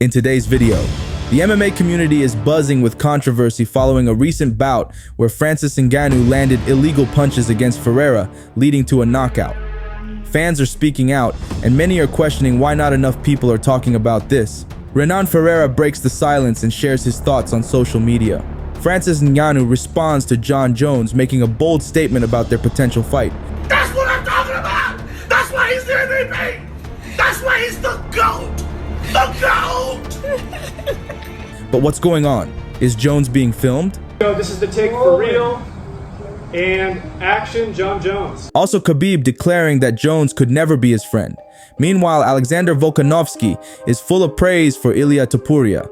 In today's video, the MMA community is buzzing with controversy following a recent bout where Francis Ngannou landed illegal punches against Ferrera, leading to a knockout. Fans are speaking out, and many are questioning why not enough people are talking about this. Ranan Ferrera breaks the silence and shares his thoughts on social media. Francis Ngannou responds to Jon Jones, making a bold statement about their potential fight. That's what I'm talking about! That's why he's the MVP! That's why he's the GOAT! The GOAT! But what's going on? Is Jones being filmed? This is the take for real, and action, Jon Jones. Also, Khabib declaring that Jones could never be his friend. Meanwhile, Alexander Volkanovski is full of praise for Ilia Topuria.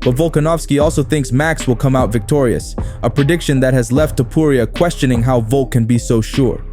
But Volkanovski also thinks Max will come out victorious, a prediction that has left Topuria questioning how Volk can be so sure.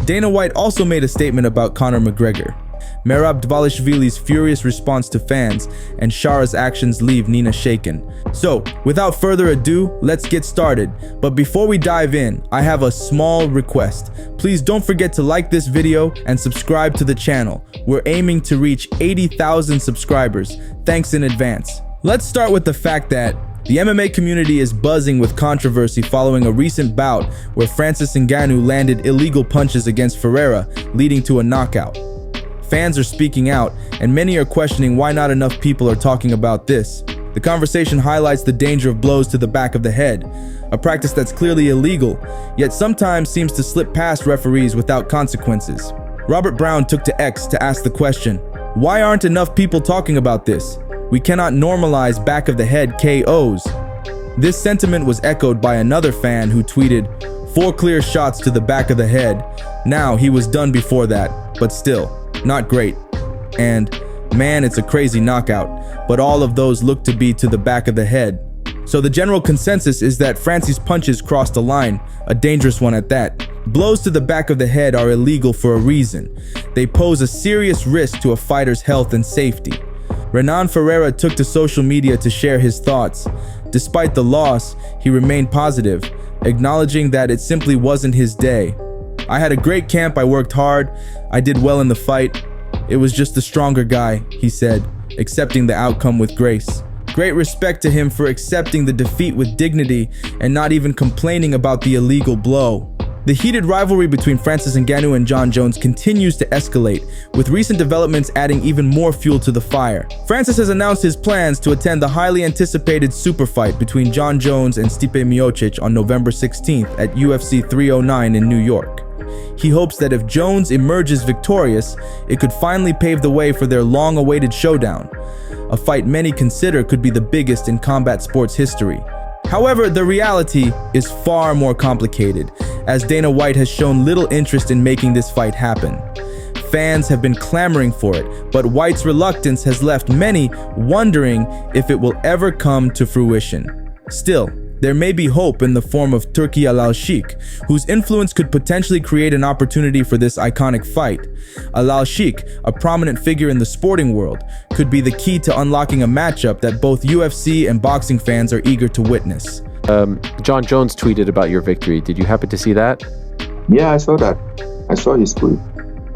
Dana White also made a statement about Conor McGregor. Merab Dvalishvili's furious response to fans, and Shara's actions leave Nina shaken. So, without further ado, let's get started. But before we dive in, I have a small request. Please don't forget to like this video and subscribe to the channel. We're aiming to reach 80,000 subscribers. Thanks in advance. Let's start with the fact that the MMA community is buzzing with controversy following a recent bout where Francis Ngannou landed illegal punches against Ferrera, leading to a knockout. Fans are speaking out, and many are questioning why not enough people are talking about this. The conversation highlights the danger of blows to the back of the head, a practice that's clearly illegal, yet sometimes seems to slip past referees without consequences. Robert Brown took to X to ask the question, why aren't enough people talking about this? We cannot normalize back of the head KOs. This sentiment was echoed by another fan who tweeted, 4 clear shots to the back of the head. Now, he was done before that, but still, not great. And, man, it's a crazy knockout, but all of those look to be to the back of the head. So the general consensus is that Francie's punches crossed a line, a dangerous one at that. Blows to the back of the head are illegal for a reason. They pose a serious risk to a fighter's health and safety. Ranan Ferrera took to social media to share his thoughts. Despite the loss, he remained positive, acknowledging that it simply wasn't his day. I had a great camp, I worked hard, I did well in the fight. It was just the stronger guy, he said, accepting the outcome with grace. Great respect to him for accepting the defeat with dignity and not even complaining about the illegal blow. The heated rivalry between Francis Ngannou and Jon Jones continues to escalate, with recent developments adding even more fuel to the fire. Francis has announced his plans to attend the highly anticipated super fight between Jon Jones and Stipe Miocic on November 16th at UFC 309 in New York. He hopes that if Jones emerges victorious, it could finally pave the way for their long-awaited showdown, a fight many consider could be the biggest in combat sports history. However, the reality is far more complicated, as Dana White has shown little interest in making this fight happen. Fans have been clamoring for it, but White's reluctance has left many wondering if it will ever come to fruition. Still, there may be hope in the form of Turki Al-Sheikh, whose influence could potentially create an opportunity for this iconic fight. Al-Sheikh, a prominent figure in the sporting world, could be the key to unlocking a matchup that both UFC and boxing fans are eager to witness. Jon Jones tweeted about your victory. Did you happen to see that? Yeah, I saw that. I saw his tweet.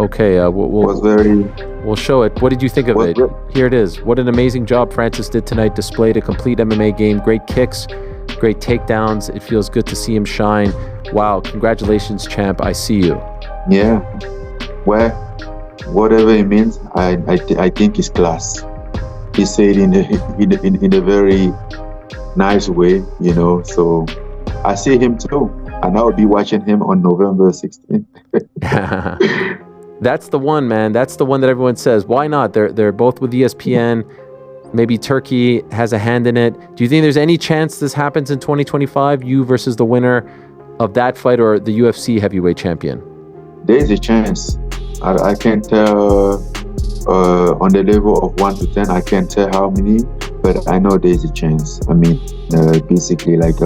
Okay, we'll show it. What did you think of it? Good. Here it is. What an amazing job Francis did tonight. Displayed a complete MMA game. Great kicks, great takedowns. It feels good to see him shine. Wow, congratulations, champ. I see you. Yeah. Well, whatever it means, I think it's class. He said in a very nice way, you know. So I see him too, and I'll be watching him on November 16th. That's the one, man. That's the one that everyone says. Why not? They're both with ESPN. Maybe Turkey has a hand in it. Do you think there's any chance this happens in 2025? You versus the winner of that fight, or the UFC heavyweight champion? There's a chance. I can't tell on the level of 1 to 10. I can't tell how many, but I know there's a chance. I mean, basically, like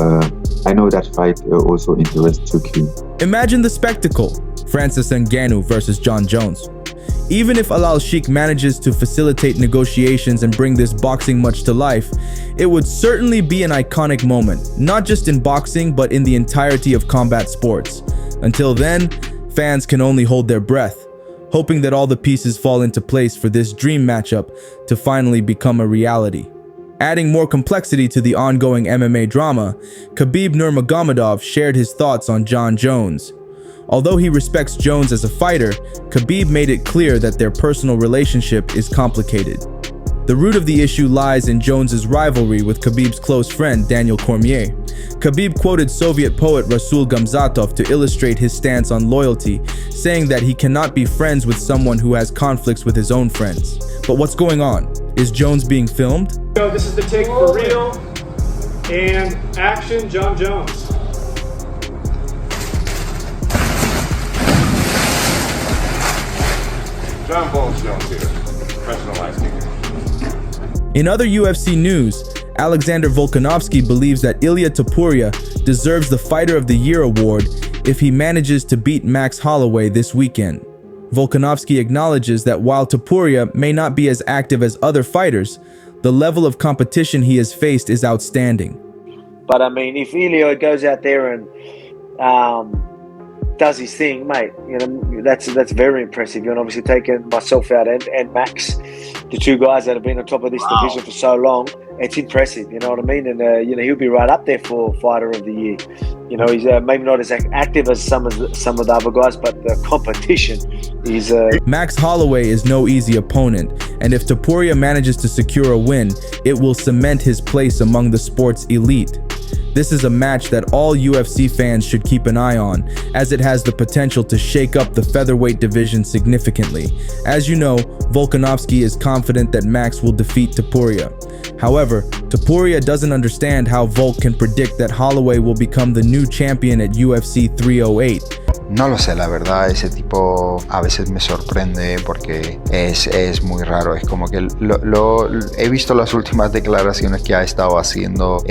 I know that fight also interests Turkey. Imagine the spectacle: Francis Ngannou versus Jon Jones. Even if Al-Sheikh manages to facilitate negotiations and bring this boxing much to life, it would certainly be an iconic moment, not just in boxing, but in the entirety of combat sports. Until then, fans can only hold their breath. hoping that all the pieces fall into place for this dream matchup to finally become a reality. Adding more complexity to the ongoing MMA drama, Khabib Nurmagomedov shared his thoughts on Jon Jones. Although he respects Jones as a fighter, Khabib made it clear that their personal relationship is complicated. The root of the issue lies in Jones's rivalry with Khabib's close friend Daniel Cormier. Khabib quoted Soviet poet Rasul Gamzatov to illustrate his stance on loyalty, saying that he cannot be friends with someone who has conflicts with his own friends. But what's going on? Is Jones being filmed? So this is the take for real and action, Jon Jones. Jon Jones here, professional ice kicker. In other UFC news, Alexander Volkanovski believes that Ilia Topuria deserves the Fighter of the Year award if he manages to beat Max Holloway this weekend. Volkanovski acknowledges that while Topuria may not be as active as other fighters, the level of competition he has faced is outstanding. But I mean, if Ilia goes out there and does his thing, mate, you know, that's very impressive. And obviously taking myself out and Max, the two guys that have been on top of this division for so long, it's impressive, you know what I mean? And you know, he'll be right up there for Fighter of the Year. You know, he's maybe not as active as some of the other guys, but the competition is. Max Holloway is no easy opponent, and if Topuria manages to secure a win, it will cement his place among the sport's elite. This is a match that all UFC fans should keep an eye on, as it has the potential to shake up the featherweight division significantly. As you know, Volkanovski is confident that Max will defeat Topuria. However, Topuria doesn't understand how Volk can predict that Holloway will become the new champion at UFC 308. No lo sé, la verdad, ese tipo a veces me sorprende porque es muy raro. Es como que he visto las últimas declaraciones que ha estado haciendo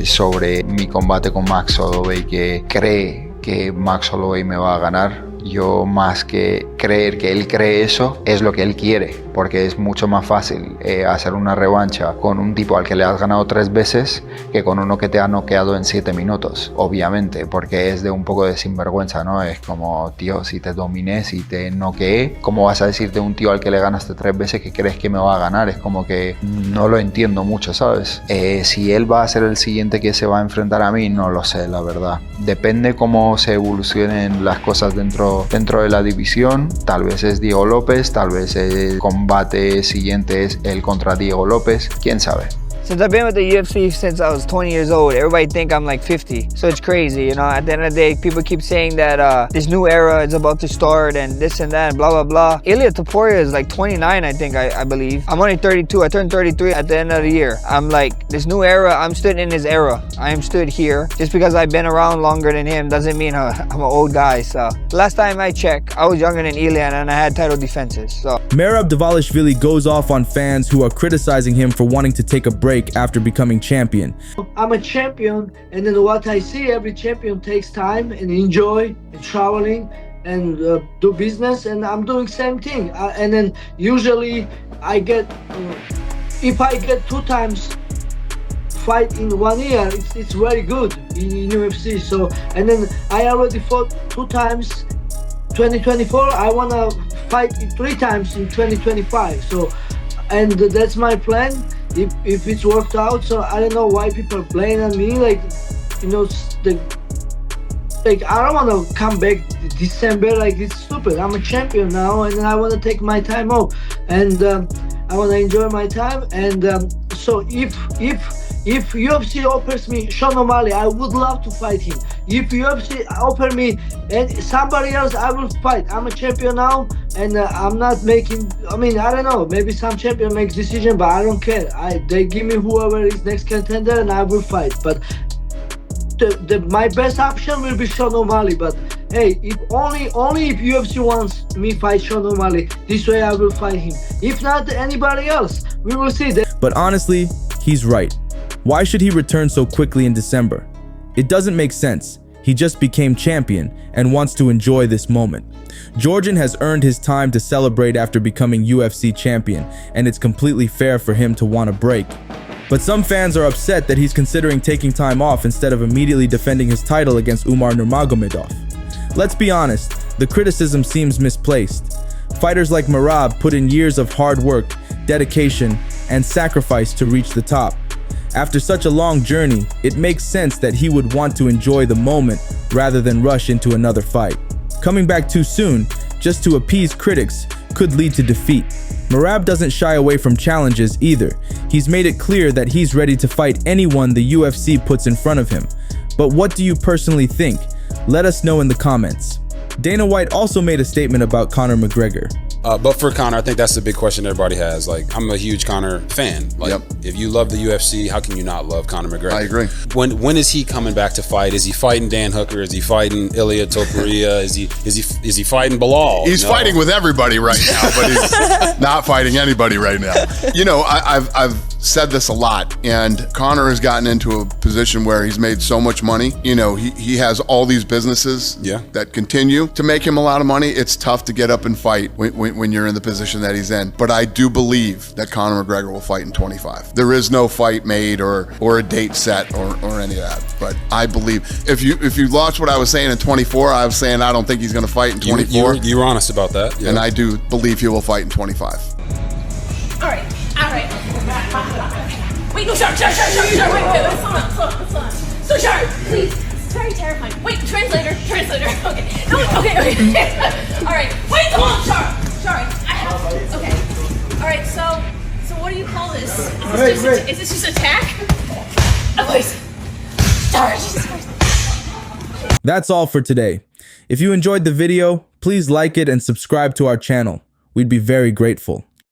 sobre mi combate con Max Holloway, que cree que Max Holloway me va a ganar. Yo, más que creer que él cree eso, es lo que él quiere, porque es mucho más fácil hacer una revancha con un tipo al que le has ganado 3 veces que con uno que te ha noqueado en 7 minutos, obviamente, porque es de un poco de sinvergüenza, ¿no? Es como, tío, si te dominé, si te noqueé, ¿cómo vas a decirte a un tío al que le ganaste 3 veces que crees que me va a ganar? Es como que no lo entiendo mucho, ¿sabes? Si él va a ser el siguiente que se va a enfrentar a mí, no lo sé, la verdad. Depende cómo se evolucionen las cosas dentro de la división. Tal vez es Diego López, tal vez el combate siguiente es él contra Diego López, quién sabe. Since I've been with the UFC since I was 20 years old, everybody think I'm like 50. So it's crazy, you know, at the end of the day, people keep saying that this new era is about to start and this and that and blah, blah, blah. Ilia Topuria is like 29, I think, I believe. I'm only 32, I turned 33 at the end of the year. I'm like, this new era, I'm stood in his era. I am stood here. Just because I've been around longer than him doesn't mean I'm an old guy, so. Last time I checked, I was younger than Ilia and I had title defenses, so. Merab Dvalishvili goes off on fans who are criticizing him for wanting to take a break after becoming champion. I'm a champion, and then what I see, every champion takes time and enjoy and traveling and do business, and I'm doing same thing. And then usually I get, if I get 2 times fight in 1 year, it's very good in UFC. So, and then I already fought 2 times 2024. I wanna fight 3 times in 2025. So, and that's my plan. If it's worked out, so I don't know why people blame on me. Like, you know, like I don't want to come back December. Like, it's stupid. I'm a champion now, and I want to take my time off, and I want to enjoy my time. And so if UFC offers me Sean O'Malley, I would love to fight him. If UFC offer me and somebody else, I will fight. I'm a champion now, and I'm not making. I mean, I don't know. Maybe some champion makes decision, but I don't care. They give me whoever is next contender, and I will fight. But my best option will be Sean O'Malley. But hey, if only if UFC wants me fight Sean O'Malley, this way I will fight him. If not, anybody else, we will see. But honestly, he's right. Why should he return so quickly in December? It doesn't make sense. He just became champion and wants to enjoy this moment. Georgian has earned his time to celebrate after becoming UFC champion, and it's completely fair for him to want a break. But some fans are upset that he's considering taking time off instead of immediately defending his title against Umar Nurmagomedov. Let's be honest, the criticism seems misplaced. Fighters like Merab put in years of hard work, dedication, and sacrifice to reach the top. After such a long journey, it makes sense that he would want to enjoy the moment rather than rush into another fight. Coming back too soon, just to appease critics, could lead to defeat. Merab doesn't shy away from challenges either. He's made it clear that he's ready to fight anyone the UFC puts in front of him. But what do you personally think? Let us know in the comments. Dana White also made a statement about Conor McGregor. But for Conor, I think that's the big question everybody has. Like, I'm a huge Conor fan. Like, if you love the UFC, how can you not love Conor McGregor? I agree. When is he coming back to fight? Is he fighting Dan Hooker? Is he fighting Ilia Topuria? Is he fighting Bilal? He's fighting with everybody right now, but he's not fighting anybody right now. You know, I've said this a lot, and Conor has gotten into a position where he's made so much money. You know, he has all these businesses that continue to make him a lot of money. It's tough to get up and fight when you're in the position that he's in. But I do believe that Conor McGregor will fight in 25. There is no fight made or a date set or any of that. But I believe if you watch what I was saying in 24, I was saying I don't think he's going to fight in 24. You were honest about that. And I do believe he will fight in 25. All right. Wait, no, Shara, wait, slow down. So, Shara, please, it's very terrifying. Wait, translator, okay. No, okay. All right, wait, come on, Shara, I have, okay. All right, so what do you call this? Is this just attack? Oh, please. Shara, Jesus Christ. That's all for today. If you enjoyed the video, please like it and subscribe to our channel. We'd be very grateful.